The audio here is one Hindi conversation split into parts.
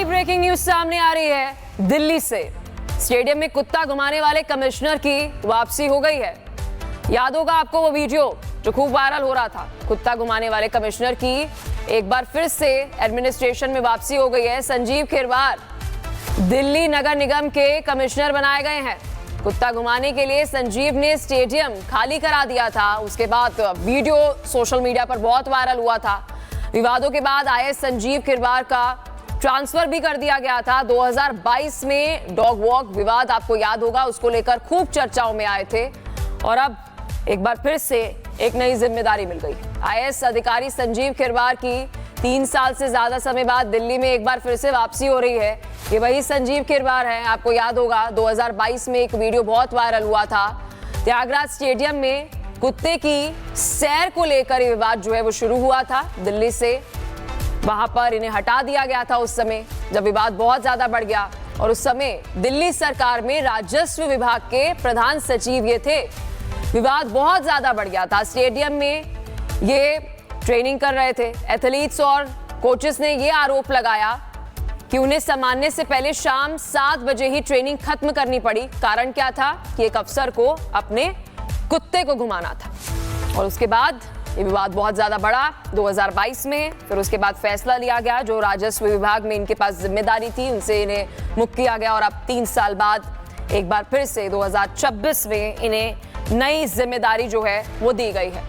बड़ी ब्रेकिंग न्यूज सामने आ रही है दिल्ली से। स्टेडियम में कुत्ता घुमाने वाले कमिश्नर की वापसी हो गई है। याद होगा आपको वो वीडियो जो खूब वायरल हो रहा था। कुत्ता घुमाने वाले कमिश्नर की एक बार फिर से एडमिनिस्ट्रेशन में वापसी हो गई है। संजीव खिरवार दिल्ली नगर निगम के कमिश्नर बनाए गए हैं। कुत्ता घुमाने के लिए संजीव ने स्टेडियम खाली करा दिया था। उसके बाद वीडियो सोशल मीडिया पर बहुत वायरल हुआ था। विवादों के बाद आए संजीव खिरवार का ट्रांसफर भी कर दिया गया था। 2022 में डॉग वॉक विवाद आपको याद होगा, उसको लेकर खूब चर्चाओं में आए थे और अब एक बार फिर से एक नई जिम्मेदारी मिल गई। आईएएस अधिकारी संजीव खिरवार की 3 साल से ज्यादा समय बाद दिल्ली में एक बार फिर से वापसी हो रही है। ये वही संजीव खिरवार हैं। आपको याद होगा 2022 में एक वीडियो बहुत वायरल हुआ था। त्यागराज स्टेडियम में कुत्ते की सैर को लेकर ये विवाद जो है वो शुरू हुआ था दिल्ली से। वहां पर इन्हें हटा दिया गया था उस समय जब विवाद बहुत ज्यादा बढ़ गया और उस समय दिल्ली सरकार में राजस्व विभाग के प्रधान सचिव ये थे। विवाद बहुत ज्यादा बढ़ गया था। स्टेडियम में ये ट्रेनिंग कर रहे थे। एथलीट्स और कोचेस ने ये आरोप लगाया कि उन्हें सम्मानने से पहले शाम 7 बजे ही ट्रेनिंग खत्म करनी पड़ी। कारण क्या था कि एक अफसर को अपने कुत्ते को घुमाना था और उसके बाद ये विवाद बहुत ज्यादा बढ़ा 2022 में। फिर उसके बाद फैसला लिया गया, जो राजस्व विभाग में इनके पास जिम्मेदारी थी उनसे इन्हें मुक्त किया गया और अब 3 साल बाद एक बार फिर से 2026 में इन्हें नई जिम्मेदारी जो है वो दी गई है।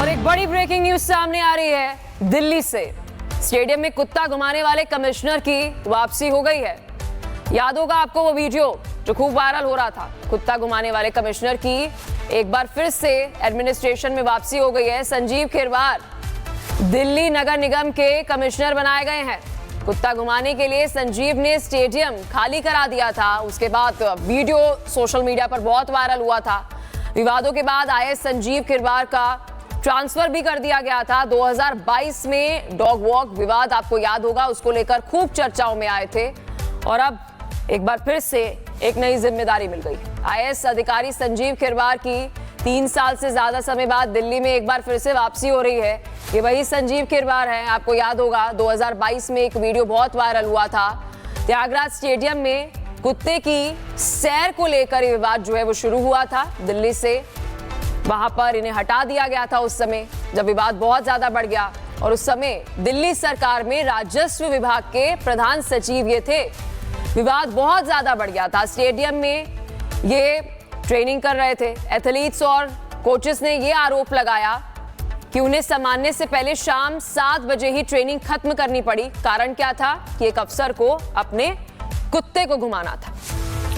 और एक बड़ी ब्रेकिंग न्यूज सामने आ रही है दिल्ली से। स्टेडियम में कुत्ता घुमाने वाले कमिश्नर की वापसी हो गई है। याद होगा आपको वो वीडियो जो खूब वायरल हो रहा था। कुत्ता घुमाने वाले कमिश्नर की एक बार फिर से एडमिनिस्ट्रेशन में वापसी हो गई है। संजीव खिरवार दिल्ली नगर निगम के कमिश्नर बनाए गए हैं। कुत्ता घुमाने के लिए संजीव ने स्टेडियम खाली करा दिया था। उसके बाद वीडियो सोशल मीडिया पर बहुत वायरल हुआ था। विवादों के बाद आए संजीव खिरवार का ट्रांसफर भी कर दिया गया था। 2022 में डॉग वॉक विवाद आपको याद होगा, उसको लेकर खूब चर्चाओं में आए थे और अब एक बार फिर से एक नई जिम्मेदारी मिल गई। आईएएस अधिकारी संजीव खिरवार की 3 साल से ज्यादा समय बाद दिल्ली में एक बार फिर से वापसी हो रही है। ये वही संजीव खिरवार हैं। आपको याद होगा 2022 में एक वीडियो बहुत वायरल हुआ था। त्यागराज स्टेडियम में कुत्ते की सैर को लेकर ये विवाद जो है वो शुरू हुआ था दिल्ली से। वहां पर इन्हें हटा दिया गया था उस समय जब विवाद बहुत ज्यादा बढ़ गया और उस समय दिल्ली सरकार में राजस्व विभाग के प्रधान सचिव ये थे। विवाद बहुत ज्यादा बढ़ गया था। स्टेडियम में ये ट्रेनिंग कर रहे थे। एथलीट्स और कोचेस ने ये आरोप लगाया कि उन्हें सम्मानने से पहले शाम 7 बजे ही ट्रेनिंग खत्म करनी पड़ी। कारण क्या था कि एक अफसर को अपने कुत्ते को घुमाना था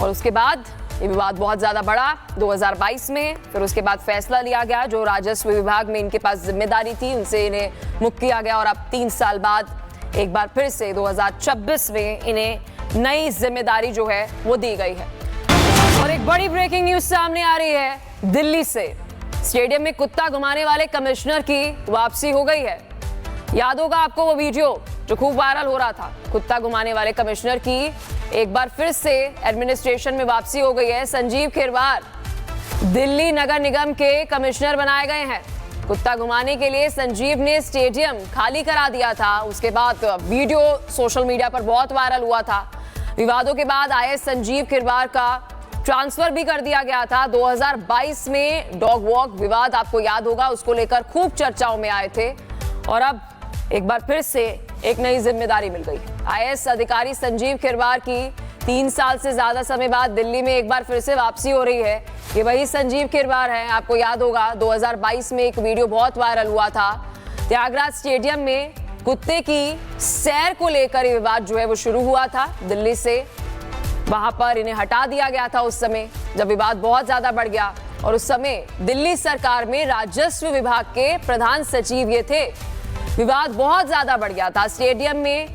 और उसके बाद ये विवाद बहुत ज्यादा बढ़ा 2022 में। फिर उसके बाद फैसला लिया गया, जो राजस्व विभाग में इनके पास जिम्मेदारी थी उनसे इन्हें मुक्त किया गया और अब 3 साल बाद एक बार फिर से 2026 में इन्हें नई जिम्मेदारी जो है वो दी गई है। और एक बड़ी ब्रेकिंग न्यूज सामने आ रही है दिल्ली से। स्टेडियम में कुत्ता घुमाने वाले कमिश्नर की वापसी हो गई है। याद होगा आपको वो वीडियो जो खूब वायरल हो रहा था। कुत्ता घुमाने वाले कमिश्नर की एक बार फिर से एडमिनिस्ट्रेशन में वापसी हो गई है। संजीव खिरवार दिल्ली नगर निगम के कमिश्नर बनाए गए हैं। कुत्ता घुमाने के लिए संजीव ने स्टेडियम खाली करा दिया था। उसके बाद वीडियो सोशल मीडिया पर बहुत वायरल हुआ था। विवादों के बाद आए संजीव खिरवार का ट्रांसफर भी कर दिया गया था। 2022 में डॉग वॉक विवाद आपको याद होगा, उसको लेकर खूब चर्चाओं में आए थे और अब एक बार फिर से एक नई जिम्मेदारी मिल गई। आईएएस अधिकारी संजीव खिरवार की 3 साल से ज्यादा समय बाद दिल्ली में एक बार फिर से वापसी हो रही है। ये वही संजीव खिरवार हैं। आपको याद होगा 2022 में एक वीडियो बहुत वायरल हुआ था। त्यागराज स्टेडियम में कुत्ते की सैर को लेकर ये विवाद जो है वो शुरू हुआ था दिल्ली से। वहां पर इन्हें हटा दिया गया था उस समय जब विवाद बहुत ज्यादा बढ़ गया और उस समय दिल्ली सरकार में राजस्व विभाग के प्रधान सचिव ये थे। विवाद बहुत ज्यादा बढ़ गया था। स्टेडियम में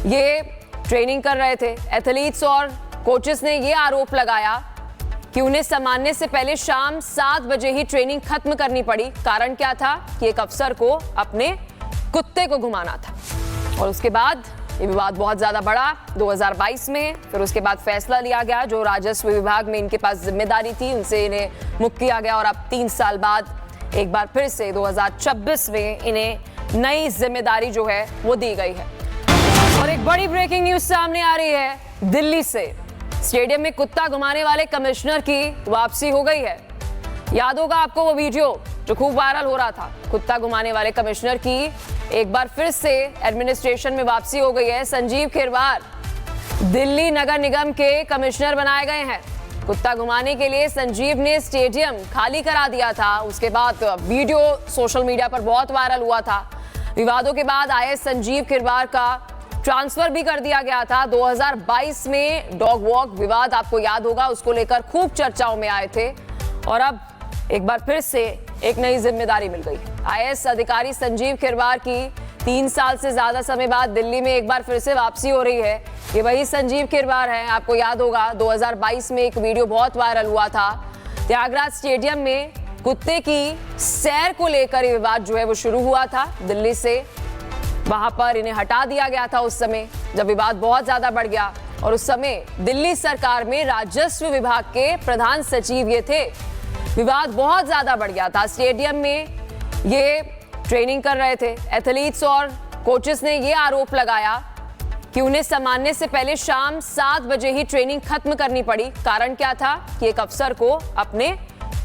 ये ट्रेनिंग कर रहे थे। एथलीट्स और कोचेस ने ये आरोप लगाया कि उन्हें सम्मानने से पहले शाम 7 बजे ही ट्रेनिंग खत्म करनी पड़ी। कारण क्या था कि एक अफसर को अपने कुत्ते को घुमाना था और उसके बाद ये विवाद बहुत ज्यादा बढ़ा 2022 में। फिर उसके बाद फैसला लिया गया, जो राजस्व विभाग में इनके पास जिम्मेदारी थी उनसे इन्हें मुक्त किया गया और अब 3 साल बाद एक बार फिर से 2026 में इन्हें नई जिम्मेदारी जो है वो दी गई है। और एक बड़ी ब्रेकिंग न्यूज सामने आ रही है दिल्ली से। स्टेडियम में कुत्ता घुमाने वाले कमिश्नर की वापसी हो गई है। याद होगा आपको वो वीडियो जो खूब वायरल हो रहा था। कुत्ता घुमाने वाले कमिश्नर की एक बार फिर से एडमिनिस्ट्रेशन में वापसी हो गई है। संजीव खिरवार दिल्ली नगर निगम के कमिश्नर बनाए गए हैं। कुत्ता घुमाने के लिए संजीव ने स्टेडियम खाली करा दिया था। उसके बाद वीडियो सोशल मीडिया पर बहुत वायरल हुआ था। विवादों के बाद आए संजीव खिरवार का ट्रांसफर भी कर दिया गया था। 2022 में डॉग वॉक विवाद आपको याद होगा, उसको लेकर खूब चर्चाओं में आए थे और अब एक बार फिर से एक नई जिम्मेदारी मिल गई। आईएएस अधिकारी संजीव खिरवार की 3 साल से ज्यादा समय बाद दिल्ली में एक बार फिर से वापसी हो रही है। ये वही संजीव खिरवार हैं। आपको याद होगा 2022 में एक वीडियो बहुत वायरल हुआ था। त्यागराज स्टेडियम में कुत्ते की सैर को लेकर ये विवाद जो है वो शुरू हुआ था दिल्ली से। वहां पर इन्हें हटा दिया गया था उस समय जब विवाद बहुत ज्यादा बढ़ गया और उस समय दिल्ली सरकार में राजस्व विभाग के प्रधान सचिव ये थे। विवाद बहुत ज्यादा बढ़ गया था। स्टेडियम में ये ट्रेनिंग कर रहे थे। एथलीट्स और कोचेस ने ये आरोप लगाया कि उन्हें सम्मानने से पहले शाम 7 बजे ही ट्रेनिंग खत्म करनी पड़ी। कारण क्या था कि एक अफसर को अपने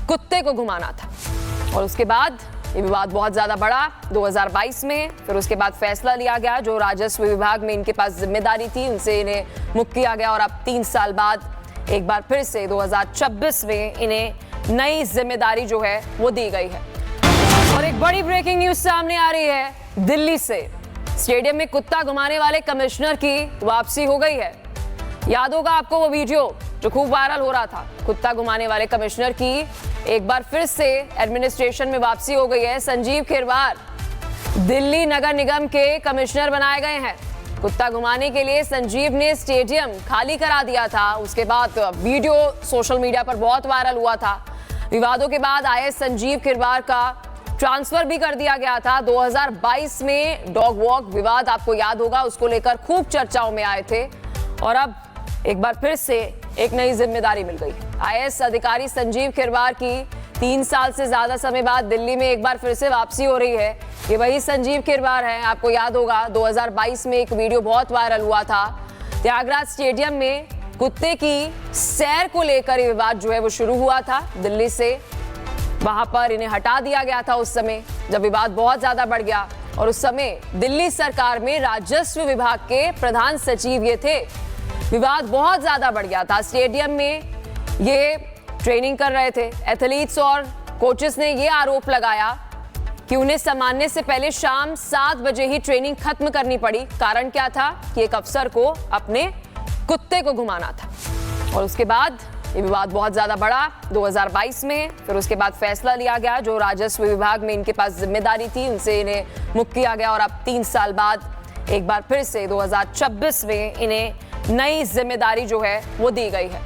कुत्ते को घुमाना था और उसके बाद ये विवाद बहुत ज्यादा बढ़ा 2022 में। फिर उसके बाद फैसला लिया गया, जो राजस्व विभाग में इनके पास जिम्मेदारी थी उनसे इन्हें मुक्त किया गया और अब 3 साल बाद एक बार फिर से 2026 में इन्हें नई जिम्मेदारी जो है वो दी गई है। और एक बड़ी ब्रेकिंग न्यूज सामने आ रही है दिल्ली से। स्टेडियम में कुत्ता घुमाने वाले कमिश्नर की वापसी हो गई है। याद होगा आपको वो वीडियो जो खूब वायरल हो रहा था। कुत्ता घुमाने वाले कमिश्नर की एक बार फिर से एडमिनिस्ट्रेशन में वापसी हो गई है। संजीव खिरवार दिल्ली नगर निगम के कमिश्नर बनाए गए हैं। कुत्ता घुमाने के लिए संजीव ने स्टेडियम खाली करा दिया था। उसके बाद वीडियो सोशल मीडिया पर बहुत वायरल हुआ था। विवादों के बाद आए संजीव खिरवार का ट्रांसफर भी कर दिया गया था। 2022 में डॉग वॉक विवाद आपको याद होगा, उसको लेकर खूब चर्चाओं में आए थे और अब एक बार फिर से एक नई जिम्मेदारी मिल गई। आईएएस अधिकारी संजीव खिरवार की 3 साल से ज्यादा समय बाद दिल्ली में एक बार फिर से वापसी हो रही है। ये वही संजीव खिरवार हैं। आपको याद होगा 2022 में एक वीडियो बहुत वायरल हुआ था। त्यागराज स्टेडियम में कुत्ते की सैर को लेकर ये विवाद जो है वो शुरू हुआ था दिल्ली से। वहां पर इन्हें हटा दिया गया था उस समय जब विवाद बहुत ज्यादा बढ़ गया और उस समय दिल्ली सरकार में राजस्व विभाग के प्रधान सचिव ये थे। विवाद बहुत ज्यादा बढ़ गया था। स्टेडियम में ये ट्रेनिंग कर रहे थे। एथलीट्स और कोचेस ने ये आरोप लगाया कि उन्हें सम्मानने से पहले शाम 7 बजे ही ट्रेनिंग खत्म करनी पड़ी। कारण क्या था कि एक अफसर को अपने कुत्ते को घुमाना था और उसके बाद ये विवाद बहुत ज्यादा बढ़ा 2022 में। फिर उसके बाद फैसला लिया गया, जो राजस्व विभाग में इनके पास जिम्मेदारी थी उनसे इन्हें मुक्त किया गया और अब 3 साल बाद एक बार फिर से 2026 में इन्हें नई जिम्मेदारी जो है वो दी गई है।